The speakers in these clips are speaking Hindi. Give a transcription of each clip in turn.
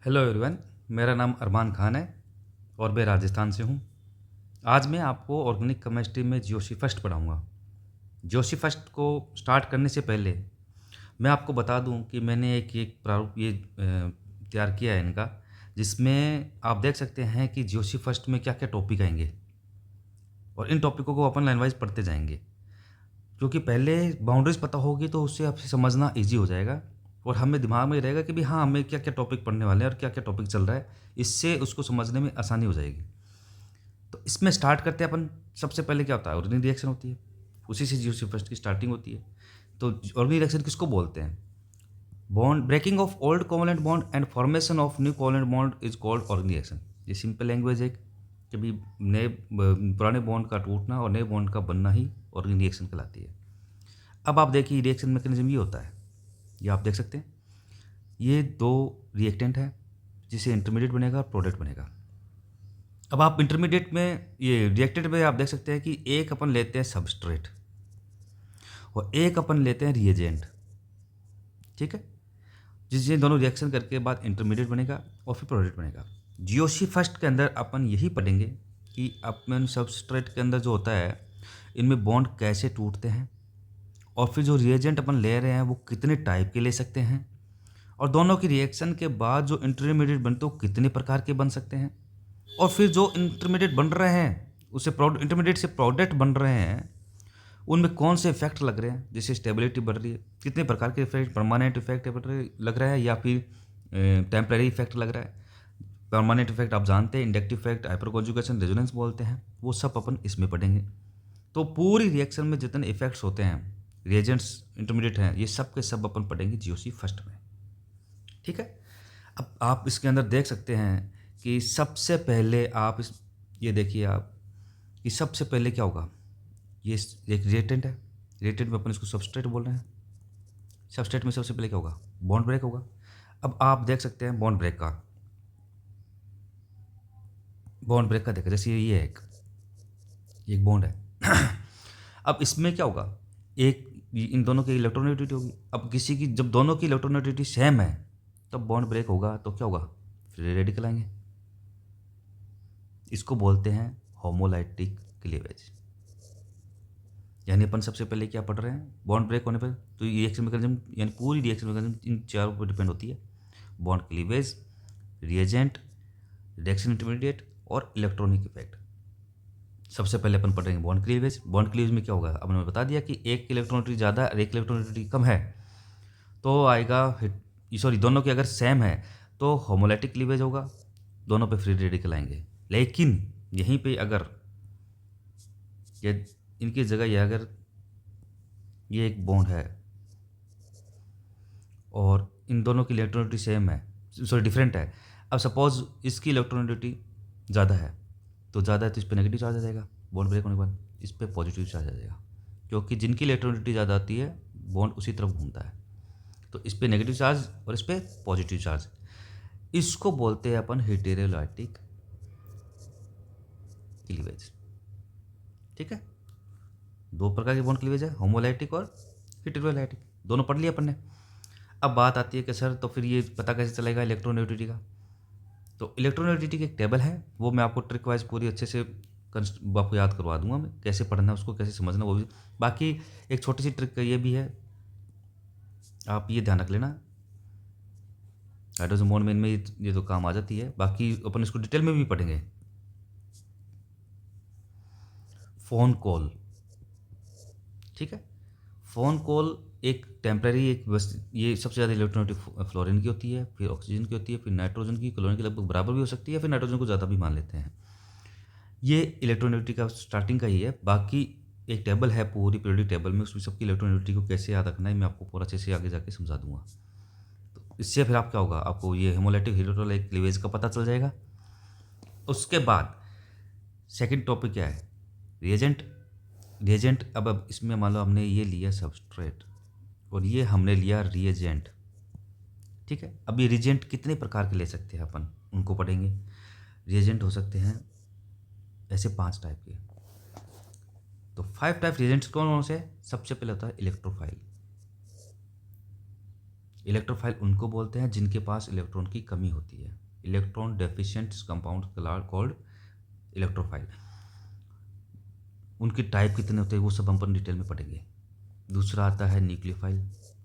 Hello everyone. मेरा नाम अरमान खान है और मैं राजस्थान से हूँ। आज मैं आपको ऑर्गेनिक केमिस्ट्री में जोशी फर्स्ट पढ़ाऊँगा। जोशी फर्स्ट को स्टार्ट करने से पहले मैं आपको बता दूं कि मैंने एक एक प्रारूप तैयार किया है इनका, जिसमें आप देख सकते हैं कि जोशी फर्स्ट में क्या क्या टॉपिक आएंगे और इन टॉपिकों को अपन लाइन वाइज पढ़ते जाएंगे। क्योंकि पहले बाउंड्रीज पता होगी तो उससे आपसे समझना ईजी हो जाएगा और हमें दिमाग में रहेगा कि भाई हाँ, हमें क्या क्या टॉपिक पढ़ने वाले हैं और क्या क्या टॉपिक चल रहा है। इससे उसको समझने में आसानी हो जाएगी। तो इसमें स्टार्ट करते हैं अपन। सबसे पहले क्या होता है, ऑर्गेनिक रिएक्शन होती है। उसी से जीरो फर्स्ट की स्टार्टिंग होती है। तो ऑर्गेनिक रिएक्शन किसको बोलते हैं? Bond breaking of old covalent bond and formation of new covalent bond is called organic reaction. ये सिंपल लैंग्वेज है कि भी नए पुराने बॉन्ड का टूटना और नए बॉन्ड का बनना ही ऑर्गेनिक रिएक्शन कहलाती है। अब आप देखिए रिएक्शन मैकेनिज्म ये होता है। ये आप देख सकते हैं, ये दो रिएक्टेंट है जिसे इंटरमीडिएट बनेगा और प्रोडक्ट बनेगा। अब आप इंटरमीडिएट में, ये रिएक्टेंट में आप देख सकते हैं कि एक अपन लेते हैं सबस्ट्रेट और एक अपन लेते हैं रिएजेंट। ठीक है, जिससे दोनों रिएक्शन करके बाद इंटरमीडिएट बनेगा और फिर प्रोडक्ट बनेगा। जीओसी फर्स्ट के अंदर अपन यही पढ़ेंगे कि अपन सबस्ट्रेट के अंदर जो होता है इनमें बॉन्ड कैसे टूटते हैं और फिर जो रिएजेंट अपन ले रहे हैं वो कितने टाइप के ले सकते हैं और दोनों की रिएक्शन के बाद जो इंटरमीडिएट बनते हैं वो कितने प्रकार के बन सकते हैं और फिर जो इंटरमीडिएट बन रहे हैं उससे इंटरमीडिएट से प्रोडक्ट बन रहे हैं उनमें कौन से इफेक्ट लग रहे हैं। जैसे स्टेबिलिटी बढ़ रही है, कितने प्रकार के इफेक्ट, परमानेंट इफेक्ट लग रहा है या फिर टेम्परेरी इफेक्ट लग रहा है। परमानेंट इफेक्ट आप जानते हैं, inductive effect, hyper conjugation, resonance बोलते हैं। वो सब अपन इसमें पढ़ेंगे। तो पूरी रिएक्शन में जितने इफेक्ट्स होते हैं, रिएजेंट्स इंटरमीडिएट हैं, ये सब के सब अपन पढ़ेंगे जीओसी फर्स्ट में। ठीक है। अब आप इसके अंदर देख सकते हैं कि सबसे पहले आप ये देखिए आप कि सबसे पहले क्या होगा। ये एक रिएक्टेंट है, रिएक्टेंट में अपन इसको सबस्ट्रेट बोल रहे हैं। सबस्ट्रेट में सबसे पहले क्या होगा, बॉन्ड ब्रेक होगा। अब आप देख सकते हैं बॉन्ड ब्रेक का देखा, जैसे ये एक बॉन्ड है। अब इसमें क्या होगा, एक इन दोनों की इलेक्ट्रोनेगेटिविटी होगी। अब किसी की जब दोनों की इलेक्ट्रोनेगेटिविटी सेम है तब बॉन्ड ब्रेक होगा, तो क्या होगा, फ्री रेडिकल आएंगे। इसको बोलते हैं होमोलाइटिक क्लीवेज। यानी अपन सबसे पहले क्या पढ़ रहे हैं, बॉन्ड ब्रेक होने पर तो रिएक्शन मैकेनिज्म, यानी पूरी रिएक्शन मैकेनिज्म इन चारों पर डिपेंड होती है। Bond cleavage, reagent, reaction intermediate और इलेक्ट्रॉनिक इफेक्ट। सबसे पहले अपन पढ़ेंगे बॉन्ड क्लीवेज। बॉन्ड क्लीवेज में क्या होगा, अब मैंने बता दिया कि एक इलेक्ट्रॉनिटी ज़्यादा और एक इलेक्ट्रॉनिटी कम है तो आएगा सॉरी, दोनों के अगर सेम है तो होमोलैटिक क्लीवेज होगा, दोनों पे फ्री रेडिकल आएंगे। लेकिन यहीं पे अगर ये इनकी जगह ये अगर ये एक बॉन्ड है और इन दोनों की इलेक्ट्रॉनिटी सेम है, सॉरी डिफरेंट है। अब सपोज इसकी इलेक्ट्रॉनिटी ज़्यादा है, तो ज़्यादा है तो इस पर नेगेटिव चार्ज आ जाएगा, बॉन्ड ब्रेक होने के बाद इस पर पॉजिटिव चार्ज आ जाएगा। क्योंकि जिनकी इलेक्ट्रॉनिटी ज़्यादा आती है बॉन्ड उसी तरफ घूमता है, तो इस पर नेगेटिव चार्ज और इस पर पॉजिटिव चार्ज। इसको बोलते हैं अपन हेटेरोलाइटिक क्लीवेज। ठीक है, दो प्रकार के बॉन्ड क्लीवेज है, होमोलाइटिक और हेटेरोलाइटिक, दोनों पढ़ लिया अपन ने। अब बात आती है कि सर तो फिर ये पता कैसे चलेगा इलेक्ट्रोनेगेटिविटी का। तो इलेक्ट्रोनेगेटिविटी की एक टेबल है, वो मैं आपको ट्रिक वाइज पूरी अच्छे से आपको याद करवा दूंगा मैं, कैसे पढ़ना है उसको, कैसे समझना वो भी। बाकी एक छोटी सी ट्रिक ये भी है, आप ये ध्यान रख लेना, हाइड्रोजन बॉन्ड में इनमें ये तो काम आ जाती है। बाकी अपन इसको डिटेल में भी पढ़ेंगे। फ़ोन कॉल, ठीक है। फ़ोन कॉल एक टेम्परेरी, एक बस ये सबसे ज़्यादा इलेक्ट्रोनेगेटिव फ्लोरीन की होती है, फिर ऑक्सीजन की होती है, फिर नाइट्रोजन की, क्लोरीन की लगभग बराबर भी हो सकती है, फिर नाइट्रोजन को ज़्यादा भी मान लेते हैं। ये इलेक्ट्रोनेगेटिविटी का स्टार्टिंग का ही है। बाकी एक टेबल है पूरी पीरियोडिक टेबल में, उसमें सबकी इलेक्ट्रोनेगेटिविटी को कैसे याद रखना है मैं आपको पूरा अच्छे से आगे जाके समझा दूंगा। तो इससे फिर आप क्या होगा, आपको ये हेमोलाइटिक हेटेरोलाइटिक क्लीवेज का पता चल जाएगा। उसके बाद सेकंड टॉपिक क्या है, रिएजेंट। रिएजेंट, अब इसमें मान लो हमने ये लिया सबस्ट्रेट और ये हमने लिया रिएजेंट। ठीक है, अब ये रिएजेंट कितने प्रकार के ले सकते हैं अपन, उनको पढ़ेंगे। रिएजेंट हो सकते हैं ऐसे 5 टाइप के। तो 5 टाइप रिएजेंट्स कौन कौन से? सबसे पहले होता है इलेक्ट्रोफाइल। इलेक्ट्रोफाइल उनको बोलते हैं जिनके पास इलेक्ट्रॉन की कमी होती है। Electron deficient compound called electrophile. उनके टाइप कितने होते हैं वो सब हम अपन डिटेल में पढ़ेंगे। दूसरा आता है न्यूक्लियोफाइल।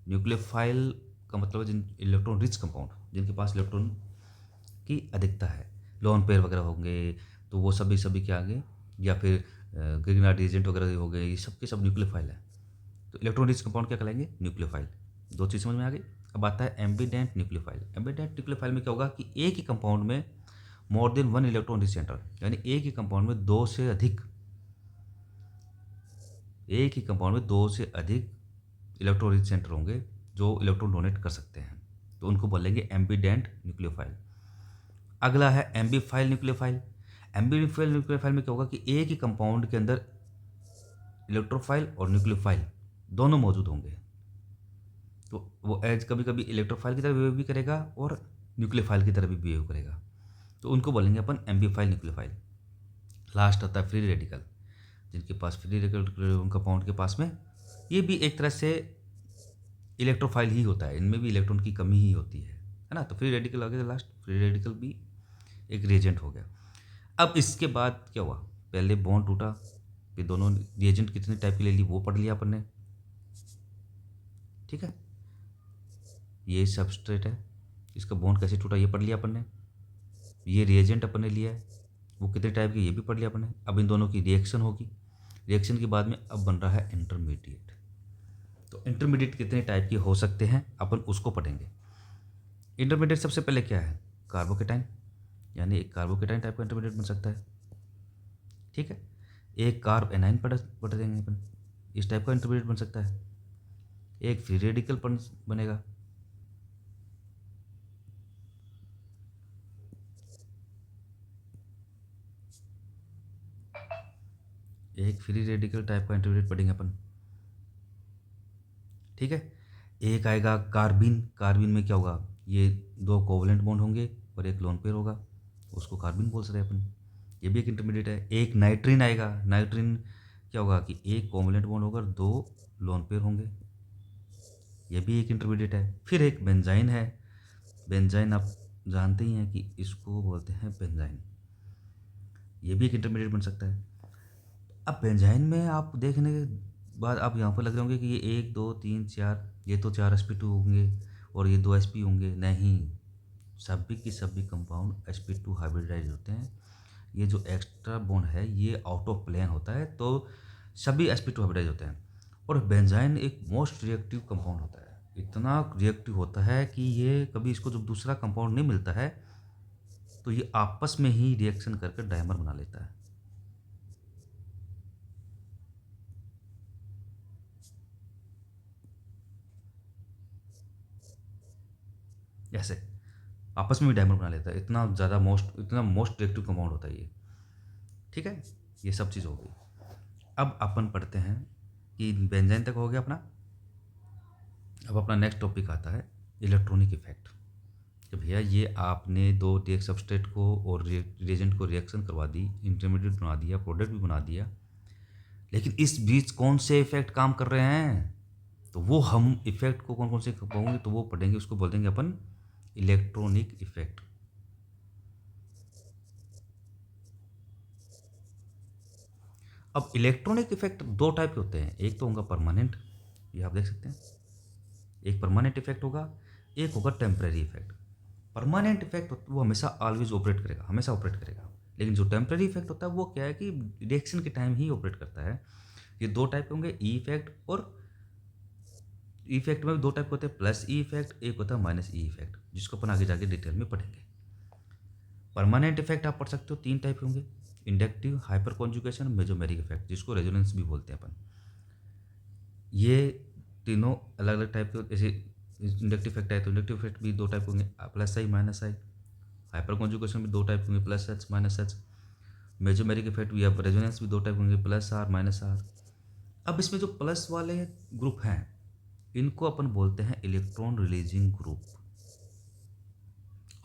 न्यूक्लियोफाइल का मतलब है जिन इलेक्ट्रॉन रिच कंपाउंड जिनके पास इलेक्ट्रॉन की अधिकता है, लोन पेयर वगैरह होंगे, तो वो सभी के आगे, या फिर ग्रिग्नार्ड एजेंट वगैरह हो गए, ये सब के सब न्यूक्लियोफाइल है। तो इलेक्ट्रॉन रिच कंपाउंड क्या कहलाएंगे? न्यूक्लियोफाइल। दो चीज़ समझ में आ गई। अब आता है एम्बीडेंट न्यूक्लियोफाइल। एम्बीडेंट न्यूक्लियोफाइल में क्या होगा कि एक ही कंपाउंड में more than one electron rich centre, यानी एक ही कंपाउंड में दो से अधिक इलेक्ट्रॉन रिच सेंटर होंगे जो इलेक्ट्रॉन डोनेट कर सकते हैं, तो उनको बोलेंगे एम्बीडेंट न्यूक्लियोफाइल। अगला है एम्बीफाइल न्यूक्लियोफाइल। एम्बीफाइल न्यूक्लियोफाइल में क्या होगा कि एक ही कंपाउंड के अंदर इलेक्ट्रोफाइल और न्यूक्लियोफाइल दोनों मौजूद होंगे, तो वो एज कभी कभी इलेक्ट्रोफाइल की तरह बिहेव भी करेगा और न्यूक्लियोफाइल की तरह भी बिहेव करेगा, तो उनको बोलेंगे अपन एम्बीफाइल न्यूक्लियोफाइल। लास्ट आता है फ्री रेडिकल। जिनके पास फ्री रेडिकल कंपाउंड के पास में, ये भी एक तरह से इलेक्ट्रोफाइल ही होता है, इनमें भी इलेक्ट्रॉन की कमी ही होती है ना। तो फ्री रेडिकल आ गया, लास्ट फ्री रेडिकल भी एक रिएजेंट हो गया। अब इसके बाद क्या हुआ, पहले बॉन्ड टूटा, फिर दोनों रिएजेंट कितने टाइप के ले ली वो पढ़ लिया अपन ने, ठीक है। ये सबस्ट्रेट है, इसका बॉन्ड कैसे टूटा ये पढ़ लिया अपन ने। ये रिएजेंट अपन ने लिया है, वो कितने टाइप के ये भी पढ़ लिया अपन ने। अब इन दोनों की रिएक्शन होगी, रिएक्शन के बाद में अब बन रहा है इंटरमीडिएट। तो इंटरमीडिएट कितने टाइप के हो सकते हैं अपन उसको पढ़ेंगे। इंटरमीडिएट सबसे पहले क्या है, कार्बोकेटाइन, यानी एक कार्बोकेटाइन टाइप का इंटरमीडिएट बन सकता है, ठीक है। एक कार्ब एनाइन पढ़ देंगे अपन, इस टाइप का इंटरमीडिएट बन सकता है। एक फ्री रेडिकल बनेगा, एक फ्री रेडिकल टाइप का इंटरमीडिएट पढ़ेंगे अपन, ठीक है। एक आएगा कार्बिन। कार्बिन में क्या होगा, ये दो कोवलेंट बॉन्ड होंगे और एक लोन पेयर होगा, उसको कार्बिन बोल सकते हैं अपन, ये भी एक इंटरमीडिएट है। एक नाइट्रिन आएगा। नाइट्रिन क्या होगा कि एक कोवलेंट बॉन्ड होगा और दो लोन पेयर होंगे, ये भी एक इंटरमीडिएट है। फिर एक बेंजाइन है। बेंजाइन आप जानते ही हैं कि इसको बोलते हैं बेंजाइन, ये भी एक इंटरमीडिएट बन सकता है। अब बेंजाइन में आप देखने के बाद आप यहाँ पर लग रहे होंगे कि ये एक दो तीन चार, ये तो चार sp2 होंगे और ये दो sp होंगे, नहीं, सभी की सभी कंपाउंड sp2 हाइब्रिडाइज होते हैं। ये जो एक्स्ट्रा बॉन्ड है ये आउट ऑफ प्लेन होता है, तो सभी sp2 हाइब्रिडाइज होते हैं। और बेंजाइन एक मोस्ट रिएक्टिव कंपाउंड होता है, इतना रिएक्टिव होता है कि ये कभी इसको जब दूसरा कंपाउंड नहीं मिलता है तो ये आपस में ही रिएक्शन करके डायमर बना लेता है। ऐसे आपस में भी डायमर बना लेता है, इतना मोस्ट रिएक्टिव कंपाउंड होता है ये, ठीक है। ये सब चीज़ हो गई। अब अपन पढ़ते हैं कि बेंजाइन तक हो गया अपना। अब अपना नेक्स्ट टॉपिक आता है इलेक्ट्रॉनिक इफेक्ट। कि भैया ये आपने दो एक सबस्ट्रेट को और रिएजेंट को रिएक्शन करवा दी, इंटरमीडिएट बना दिया, प्रोडक्ट भी बना दिया, लेकिन इस बीच कौन से इफेक्ट काम कर रहे हैं, तो वो हम इफेक्ट को कौन कौन से पाएंगे तो वो पढ़ेंगे, उसको बोल देंगे अपन इलेक्ट्रॉनिक इफेक्ट। अब इलेक्ट्रॉनिक इफेक्ट दो टाइप के होते हैं, एक तो होगा परमानेंट, ये आप देख सकते हैं, एक परमानेंट इफेक्ट होगा, एक होगा टेम्परेरी इफेक्ट। परमानेंट इफेक्ट वो हमेशा ऑलवेज ऑपरेट करेगा, हमेशा ऑपरेट करेगा। लेकिन जो टेम्परेरी इफेक्ट होता है वो क्या है कि रिएक्शन के टाइम ही ऑपरेट करता है। ये दो टाइप के होंगे, ई इफेक्ट और इफेक्ट में भी दो टाइप होते हैं, प्लस ई इफेक्ट, एक होता है माइनस ई इफेक्ट, जिसको अपन आगे जाके डिटेल में पढ़ेंगे। परमानेंट इफेक्ट आप पढ़ सकते हो, तीन टाइप के होंगे, inductive, hyper conjugation, mesomeric effect, जिसको रेजोनेंस भी बोलते हैं अपन। ये तीनों अलग अलग टाइप के, जैसे इंडक्टिव इफेक्ट है तो इंडक्टिव इफेक्ट भी दो टाइप के होंगे, प्लस आई माइनस आई। हाइपर कॉन्जुगेशन भी दो टाइप के होंगे, plus H minus H. Mesomeric effect भी, अब रेजोनेंस भी दो टाइप के होंगे, प्लस आर माइनस आर। अब इसमें जो प्लस वाले ग्रुप हैं इनको अपन बोलते हैं इलेक्ट्रॉन रिलीजिंग ग्रुप,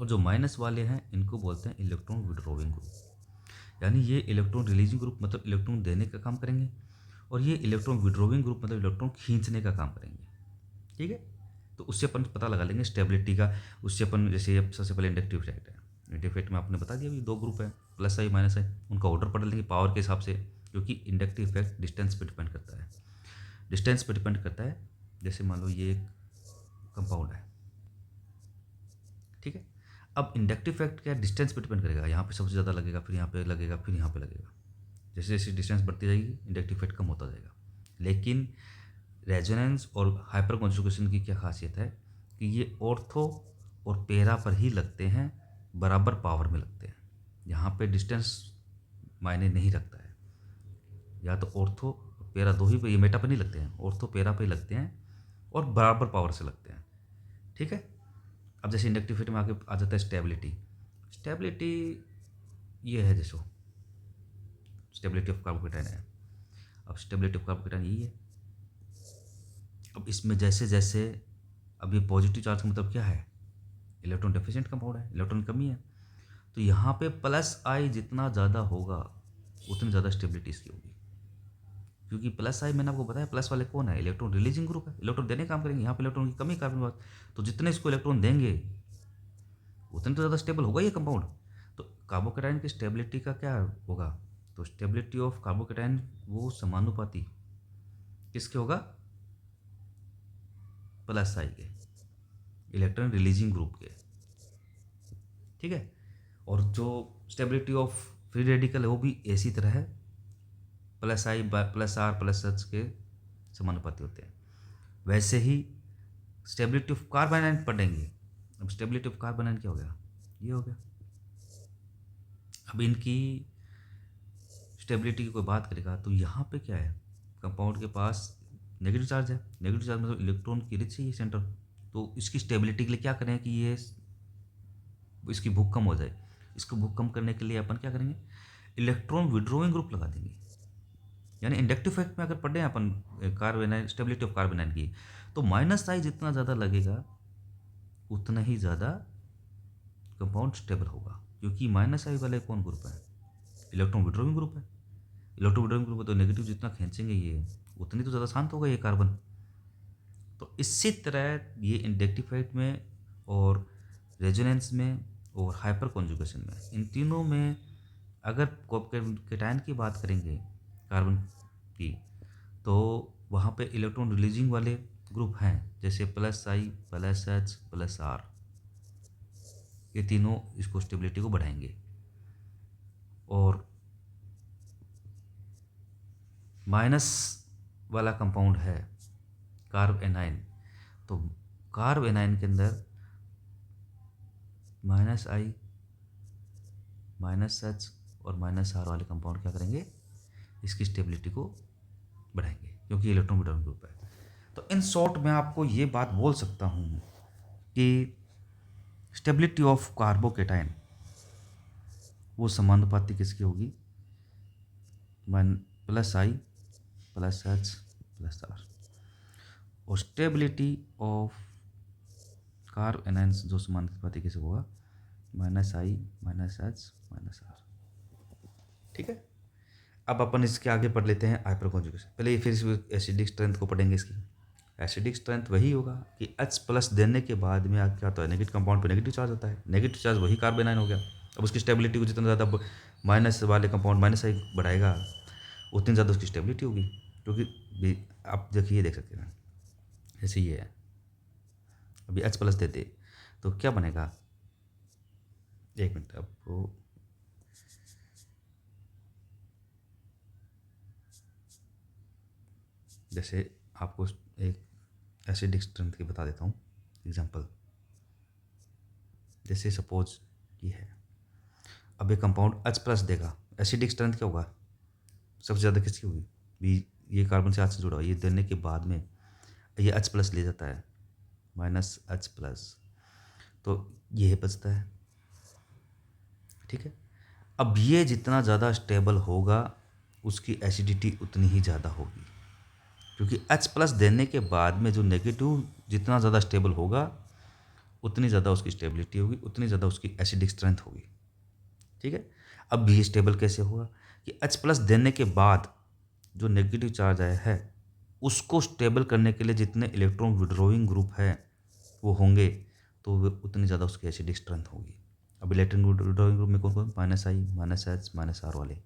और जो माइनस वाले हैं इनको बोलते हैं इलेक्ट्रॉन विड्रॉइंग ग्रुप। यानी ये इलेक्ट्रॉन रिलीजिंग ग्रुप मतलब इलेक्ट्रॉन देने का काम करेंगे, और ये इलेक्ट्रॉन विड्रॉइंग ग्रुप मतलब इलेक्ट्रॉन खींचने का काम करेंगे, ठीक है। तो उससे अपन पता लगा लेंगे स्टेबिलिटी का। उससे अपन जैसे अब सबसे पहले इंडक्टिव इफेक्ट है। इंडक्टिव इफेक्ट में आपने बता दिया अभी 2 ग्रुप है, प्लस आई माइनस आई, उनका ऑर्डर पढ़ लेंगे पावर के हिसाब से, क्योंकि इंडक्टिव इफेक्ट डिस्टेंस पे डिपेंड करता है। डिस्टेंस पे डिपेंड करता है। जैसे मान लो ये एक कंपाउंड है, ठीक है। अब इंडक्टिव इफेक्ट क्या डिस्टेंस पे डिपेंड करेगा, यहाँ पे सबसे ज़्यादा लगेगा, फिर यहाँ पे लगेगा, फिर यहाँ पे लगेगा। जैसे जैसे डिस्टेंस बढ़ती जाएगी इंडक्टिव इफेक्ट कम होता जाएगा। लेकिन रेजोनेंस और हाइपर कॉन्जुगेशन की क्या खासियत है कि ये ऑर्थो और पेरा पर ही लगते हैं, बराबर पावर में लगते हैं। यहाँ पे डिस्टेंस मायने नहीं रखता है, या तो ऑर्थो पेरा दो ही पे, ये मेटा पर नहीं लगते हैं, ऑर्थो पेरा पे ही लगते हैं और बराबर पावर से लगते हैं, ठीक है। अब जैसे इंडक्टिव इफेक्ट में आगे आ जाता है स्टेबिलिटी। स्टेबिलिटी ये है, जैसे स्टेबिलिटी ऑफ कार्बोकेटाइन है। अब स्टेबिलिटी ऑफ कार्बोकेटाइन यही है। अब इसमें जैसे जैसे, अब ये पॉजिटिव चार्ज का मतलब क्या है, इलेक्ट्रॉन डेफिशिएंट कंपाउंड है, इलेक्ट्रॉन की कमी है। तो यहाँ पे प्लस आई जितना ज़्यादा होगा उतनी ज़्यादा स्टेबिलिटी इसकी होगी, क्योंकि प्लस आई मैंने आपको बताया प्लस वाले कौन है, इलेक्ट्रॉन रिलीजिंग ग्रुप है, इलेक्ट्रॉन देने काम करेंगे। यहाँ पे इलेक्ट्रॉन की कमी कार्बन बात, तो जितने इसको इलेक्ट्रॉन देंगे उतने तो ज़्यादा स्टेबल होगा ये कंपाउंड। तो कार्बोकेटाइन की स्टेबिलिटी का क्या होगा, तो स्टेबिलिटी ऑफ कार्बोकेटाइन वो समानुपाती किसके होगा, प्लस आई के, इलेक्ट्रॉन रिलीजिंग ग्रुप के, ठीक है। और जो स्टेबिलिटी ऑफ फ्री रेडिकल है वो भी इसी तरह है, plus I plus R plus H के समानुपाती होते हैं। वैसे ही स्टेबिलिटी ऑफ कार्बोनाइन पढ़ेंगे। अब स्टेबिलिटी ऑफ कार्बोनाइन क्या हो गया, ये हो गया। अब इनकी स्टेबिलिटी की कोई बात करेगा तो यहाँ पे क्या है, कंपाउंड के पास नेगेटिव चार्ज है। नेगेटिव चार्ज मतलब इलेक्ट्रॉन की रिच है ये सेंटर, तो इसकी स्टेबिलिटी के लिए क्या करें कि ये इसकी भूख कम हो जाए। इसको भूख कम करने के लिए अपन क्या करेंगे, इलेक्ट्रॉन विड्रोइंग ग्रुप लगा देंगे। यानी इंडक्टिव इफेक्ट में अगर पढ़े अपन कार्बोनाइन, स्टेबिलिटी ऑफ कार्बोनाइन की, तो माइनस आई जितना ज़्यादा लगेगा उतना ही ज़्यादा कंपाउंड स्टेबल होगा, क्योंकि माइनस आई वाले कौन ग्रुप है, इलेक्ट्रॉन विड्रोइंग ग्रुप है। इलेक्ट्रॉन विड्रोइंग ग्रुप है तो नेगेटिव जितना खींचेंगे ये उतनी तो ज़्यादा शांत होगा ये कार्बन। तो इसी तरह ये इंडक्टिव इफेक्ट में और रेजोनेंस में और हाइपर कॉन्जुगेशन में, इन तीनों में अगर केटायन की बात करेंगे कार्बन की, तो वहाँ पे इलेक्ट्रॉन रिलीजिंग वाले ग्रुप हैं, जैसे plus I plus H plus R, ये तीनों इसको स्टेबिलिटी को बढ़ाएंगे। और माइनस वाला कंपाउंड है कार्ब एनाइन, तो कार्ब एनाइन के अंदर माइनस आई माइनस एच और माइनस आर वाले कंपाउंड क्या करेंगे, इसकी स्टेबिलिटी को बढ़ाएंगे, क्योंकि इलेक्ट्रॉन विड्रॉइंग ग्रुप है। तो इन शॉर्ट मैं आपको ये बात बोल सकता हूँ कि स्टेबिलिटी ऑफ कार्बोकेटाइन वो समानुपाती किसकी होगी, plus I plus H plus R. और स्टेबिलिटी ऑफ कार्ब एनाइंस जो समानुपाती किसे होगा, minus I minus H minus R, ठीक है। अब अपन इसके आगे पढ़ लेते हैं हाइपर कॉन्जुगेशन। पहले फिर एसिडिक स्ट्रेंथ को पढ़ेंगे। इसकी एसिडिक स्ट्रेंथ वही होगा कि H प्लस देने के बाद में क्या होता है, नेगेटिव कंपाउंड पे नेगेटिव चार्ज होता है, नेगेटिव चार्ज वही कार्बोनाइन हो गया। अब उसकी स्टेबिलिटी को जितना ज़्यादा माइनस वाले कंपाउंड माइनस आई बढ़ाएगा उतनी ज़्यादा उसकी स्टेबिलिटी होगी, क्योंकि आप देखिए ये देख सकते हैं जैसे ये है, अभी H प्लस देते तो क्या बनेगा, एक मिनट आपको जैसे आपको एक एसिडिक स्ट्रेंथ की बता देता हूँ एग्जांपल। जैसे सपोज ये है, अब ये कंपाउंड H प्लस देगा, एसिडिक स्ट्रेंथ क्या होगा, सबसे ज़्यादा किसकी होगी, भी ये कार्बन से H से जुड़ा हुआ, ये देने के बाद में ये H प्लस ले जाता है माइनस H प्लस, तो ये बचता है, ठीक है। अब ये जितना ज़्यादा स्टेबल होगा उसकी एसिडिटी उतनी ही ज़्यादा होगी, क्योंकि H प्लस देने के बाद में जो नेगेटिव जितना ज़्यादा स्टेबल होगा उतनी ज़्यादा उसकी स्टेबिलिटी होगी, उतनी ज़्यादा उसकी एसिडिक स्ट्रेंथ होगी, ठीक है। अब ये स्टेबल कैसे होगा कि H प्लस देने के बाद जो नेगेटिव चार्ज आया है उसको स्टेबल करने के लिए जितने इलेक्ट्रॉन विड्रॉइंग ग्रुप है वो होंगे तो वो उतनी ज़्यादा उसकी एसिडिक स्ट्रेंथ होगी। अब इलेक्ट्रॉन विड्रॉइंग ग्रुप में कौन कौन, -I -H -R वाले,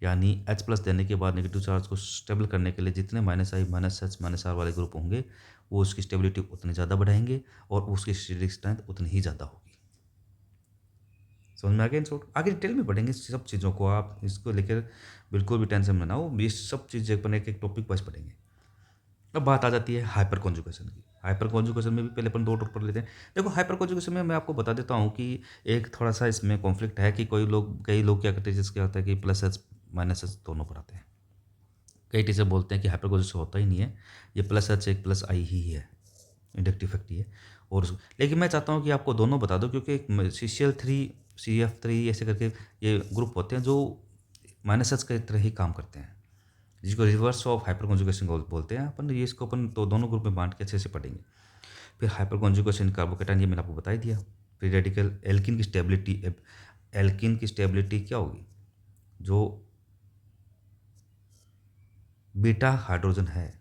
यानी H प्लस देने के बाद नेगेटिव चार्ज को स्टेबल करने के लिए जितने -I -H -R वाले ग्रुप होंगे वो उसकी स्टेबिलिटी उतनी ज़्यादा बढ़ाएंगे और उसकी एसिडिक स्ट्रेंथ उतनी ही ज़्यादा होगी। समझ में आ गया? इन शॉर्ट आगे डिटेल में पढ़ेंगे इस सब चीज़ों को, आप इसको लेकर बिल्कुल भी टेंशन में ना हो, ये सब चीज़ें अपन एक एक टॉपिक वाइज पढ़ेंगे। अब बात आ जाती है हाइपर कॉन्जुगेशन की। हाइपर कॉन्जुगेशन में भी पहले अपन 2 टॉपिक पढ़ लेते हैं। देखो हाइपर कॉन्जुगेशन में मैं आपको बता देता हूँ कि एक थोड़ा सा इसमें कॉन्फ्लिक्ट है कि कई लोग क्या करते हैं, जिसके होता है कि +H -H दोनों पढ़ाते हैं। कई टीचर बोलते हैं कि हाइपर कॉन्जुगेशन होता ही नहीं है, ये +H एक +I ही है, इंडक्टिव इफेक्ट ही है। और लेकिन मैं चाहता हूँ कि आपको दोनों बता दो, क्योंकि एक CCl3 CF3 ऐसे करके ये ग्रुप होते हैं जो -H की तरह ही काम करते हैं, जिसको रिवर्स ऑफ हाइपर कॉन्जुगेशन बोलते हैं। अपन ये इसको अपन तो दोनों ग्रुप में बांट के अच्छे से पढ़ेंगे। फिर हाइपर कॉन्जुगेशन कार्बोकेटाइन, ये मैंने आपको बता ही दिया। फिर रेडिकल एल्किन की स्टेबिलिटी, एल्किन की स्टेबिलिटी क्या होगी, जो बीटा हाइड्रोजन है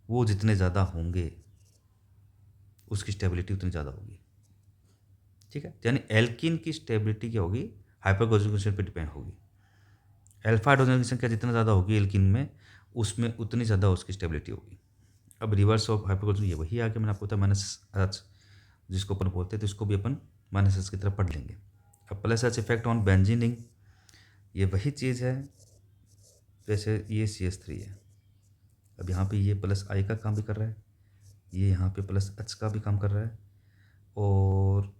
वो जितने ज़्यादा होंगे उसकी स्टेबिलिटी उतनी ज़्यादा होगी। ठीक है, यानी एल्किन की स्टेबिलिटी क्या होगी, हाइपर कॉन्जुगेशन पर डिपेंड होगी। अल्फा हाइड्रोजन की संख्या जितना ज़्यादा होगी एल्किन में, उसमें उतनी ज़्यादा उसकी स्टेबिलिटी होगी। अब रिवर्स ऑफ हाइपर कॉन्जुगेशन ये वही आगे मैंने आपको बताया -H, जिसको अपन बोलते हैं, तो इसको भी अपन -H की तरफ पढ़ लेंगे। अब +H इफेक्ट ऑन बेंजीनिंग, ये वही चीज़ है जैसे ये CH3 है। अब यहाँ पे ये +I का काम भी कर रहा है, ये यहाँ पे +H का भी काम कर रहा है, और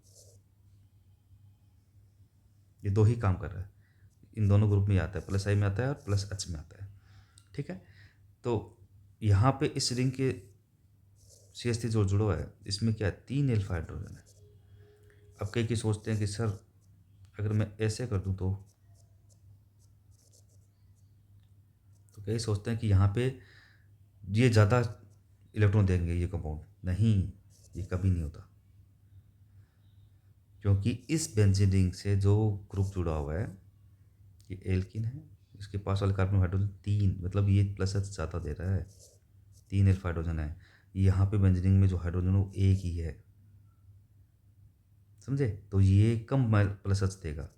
ये दो ही काम कर रहा है। इन दोनों ग्रुप में आता है, +I में आता है और +H में आता है। ठीक है, तो यहाँ पे इस रिंग के CH3 जो जुड़ा हुआ है, इसमें क्या है, 3 अल्फा हाइड्रोजन है। अब कई सोचते हैं कि सर अगर मैं ऐसे कर दूं तो कई सोचते हैं कि यहाँ पे ये ज़्यादा इलेक्ट्रॉन देंगे ये कंपाउंड। नहीं, ये कभी नहीं होता, क्योंकि इस बेंजीन रिंग से जो ग्रुप जुड़ा हुआ है ये एल्किन है, इसके पास वाले कार्बन हाइड्रोजन 3, मतलब ये +H ज़्यादा दे रहा है, 3 अल्फा हाइड्रोजन है। यहाँ पे बेंजीन रिंग में जो हाइड्रोजन वो एक ही है, समझे? तो ये कम +H देगा।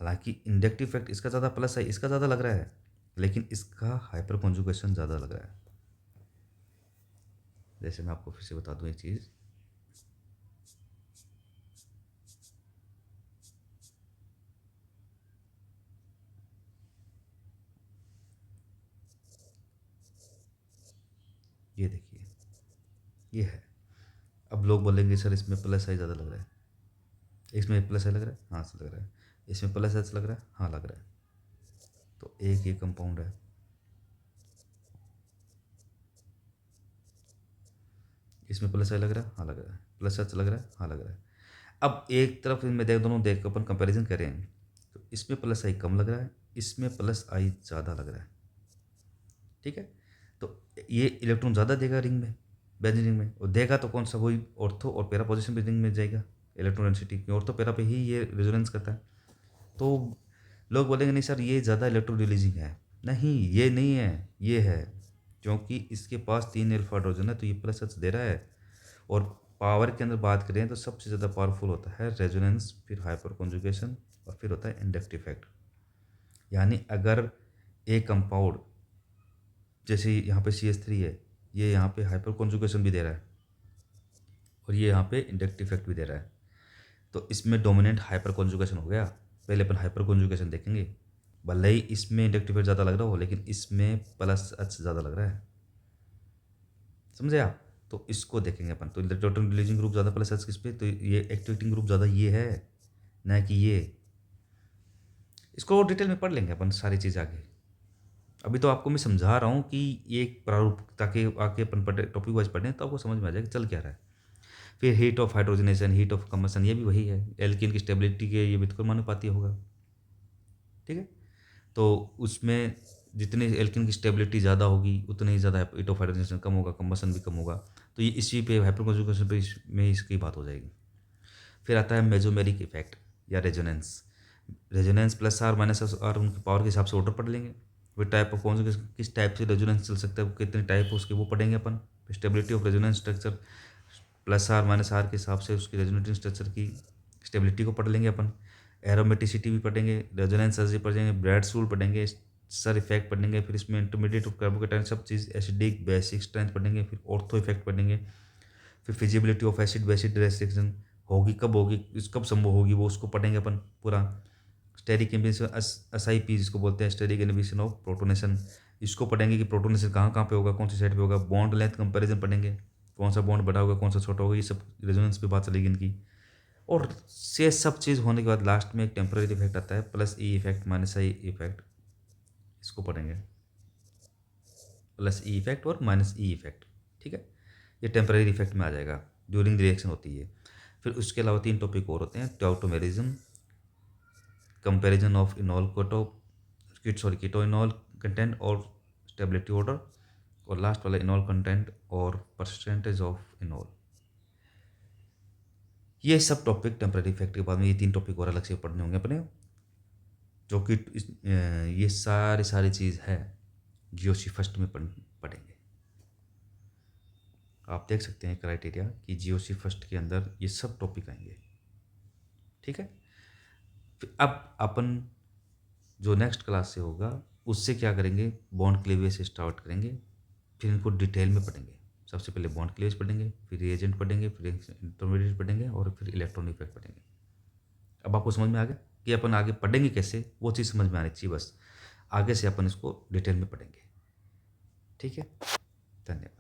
हालांकि इंडक्टिव इफेक्ट इसका ज़्यादा +I इसका ज़्यादा लग रहा है, लेकिन इसका हाइपर कॉन्जुगेशन ज़्यादा लग रहा है। जैसे मैं आपको फिर से बता दूं एक चीज़, ये देखिए ये है। अब लोग बोलेंगे सर इसमें +I ज़्यादा लग रहा है, इसमें +I लग रहा है, हाँ से लग रहा है, इसमें +H लग रहा है, हाँ लग रहा है। तो एक ये कंपाउंड है, इसमें +I लग रहा है, हाँ लग रहा है, +H लग रहा है, हाँ लग रहा है। अब एक तरफ इनमें दोनों देख कर अपन कंपेरिजन करें तो इसमें +I कम लग रहा है, इसमें +I ज़्यादा लग रहा है। ठीक है, तो ये इलेक्ट्रॉन ज़्यादा देगा रिंग में, बेंजीन रिंग में, और देगा तो कौन सा, वही ऑर्थो और पैरा पोजीशन पे रिंग में जाएगा। इलेक्ट्रॉन डेंसिटी की ऑर्थो पैरा पे ही ये रेजोनेंस करता है। तो लोग बोलेंगे नहीं सर ये ज़्यादा इलेक्ट्रॉन रिलीजिंग है। नहीं, ये नहीं है, ये है, क्योंकि इसके पास 3 अल्फा हाइड्रोजन है तो ये +H दे रहा है। और पावर के अंदर बात करें तो सबसे ज़्यादा पावरफुल होता है रेजोनेंस, फिर हाइपर कॉन्जुगेशन, और फिर होता है इंडक्टिव इफेक्ट। यानी अगर एक कंपाउंड जैसे यहाँ पे CH3 है, ये यहाँ पे हाइपर कॉन्जुगेशन भी दे रहा है और ये यहाँ पे इंडक्टिव इफेक्ट भी दे रहा है, तो इसमें डोमिनेंट हाइपर कॉन्जुगेशन हो गया। पहले अपन हाइपर कॉन्जुगेशन देखेंगे, भले ही इसमें इंडक्टिव इफेक्ट ज़्यादा लग रहा हो लेकिन इसमें +H ज़्यादा लग रहा है, समझे आप? तो इसको देखेंगे अपन। तो इलेक्ट्रॉन रिलीजिंग ग्रुप ज़्यादा +H किस पे, तो ये एक्टिवेटिंग ग्रुप ज़्यादा ये है, ना कि ये। इसको डिटेल में पढ़ लेंगे अपन सारी चीज़ आगे। अभी तो आपको मैं समझा रहा हूँ कि ये एक प्रारूप, ताकि आके अपन टॉपिक वाइज पढ़ें तो आपको समझ में आ जाएगा चल क्या रहा है। फिर heat of hydrogenation, heat of combustion, ये भी वही है, एल्कीन की स्टेबिलिटी के ये व्युत्क्रमानुपाती होगा। ठीक है, तो उसमें जितनी एल्कीन की स्टेबिलिटी ज़्यादा होगी उतनी ही ज़्यादा हीट ऑफ हाइड्रोजनेशन कम होगा, कंबशन भी कम होगा। तो ये इसी पे हाइपर कॉन्जुगेशन पे में इसकी बात हो जाएगी। फिर आता है मेजोमेरिक इफेक्ट या रेजोनेंस। रेजोनेंस +R -R उनकी पावर के हिसाब से ऑर्डर पढ़ लेंगे। फिर टाइप ऑफ कौन से किस टाइप से रेजोनेंस चल सकता है, कितने टाइप उसके वो पढ़ेंगे अपन। Stability of resonance structure plus R minus R के हिसाब से उसकी रेजोनेटिंग स्ट्रक्चर की स्टेबिलिटी को पढ़ लेंगे अपन। एरोमेटिसिटी भी पढ़ेंगे, रेजोनेंस एनर्जी पढ़ेंगे, ब्रैड्स रूल पढ़ेंगे, सर इफेक्ट पढ़ेंगे, फिर इसमें इंटरमीडिएट ऑफ कार्बोकेटाइन सब चीज़, एसिडिक बेसिक स्ट्रेंथ पढ़ेंगे, फिर ऑर्थो इफेक्ट पढ़ेंगे, फिर feasibility of acid based restriction होगी कब होगी, कब संभव होगी वो उसको पढ़ेंगे अपन पूरा। स्टेरिक इनहिबिशन SIP जिसको बोलते हैं, स्टेरिक इनहिबिशन ऑफ प्रोटोनेशन, इसको पढ़ेंगे कि प्रोटोनेशन कहाँ कहाँ पे होगा, कौन सी साइड पे होगा। बॉन्ड लेंथ कंपैरिजन पढ़ेंगे, कौन सा बॉन्ड बड़ा होगा, कौन सा छोटा होगा, ये सब रेजोनेंस पे बात चलेगी इनकी। और ये सब चीज़ होने के बाद लास्ट में एक टेम्पररी इफेक्ट आता है, plus E effect minus I effect, इसको पढ़ेंगे। प्लस ई इफेक्ट और माइनस ई इफेक्ट, ठीक है, ये टेम्पररी इफेक्ट में आ जाएगा, ड्यूरिंग द रिएक्शन होती है। फिर उसके अलावा 3 टॉपिक और होते हैं, tautomerism, comparison of enol keto enol content और स्टेबिलिटी ऑर्डर, और लास्ट वाला इनॉल कंटेंट और परसेंटेज ऑफ इनॉल। ये सब टॉपिक टेम्पररी इफेक्ट के बाद में ये 3 टॉपिक और अलग से पढ़ने होंगे अपने, जो कि ये सारी चीज़ है GOC फर्स्ट में पढ़ेंगे। आप देख सकते हैं क्राइटेरिया कि GOC फर्स्ट के अंदर ये सब टॉपिक आएंगे, ठीक है। फिर अब अपन जो नेक्स्ट क्लास से होगा उससे क्या करेंगे, बॉन्ड क्लीवेज से स्टार्ट करेंगे, फिर इनको डिटेल में पढ़ेंगे। सबसे पहले बॉन्ड क्लीवेज पढ़ेंगे, फिर रिएजेंट पढ़ेंगे, फिर इंटरमीडिएट पढ़ेंगे, और फिर इलेक्ट्रॉन इफेक्ट पढ़ेंगे। अब आपको समझ में आ गया कि अपन आगे पढ़ेंगे कैसे, वो चीज़ समझ में आनी चाहिए, बस आगे से अपन इसको डिटेल में पढ़ेंगे, ठीक है। धन्यवाद।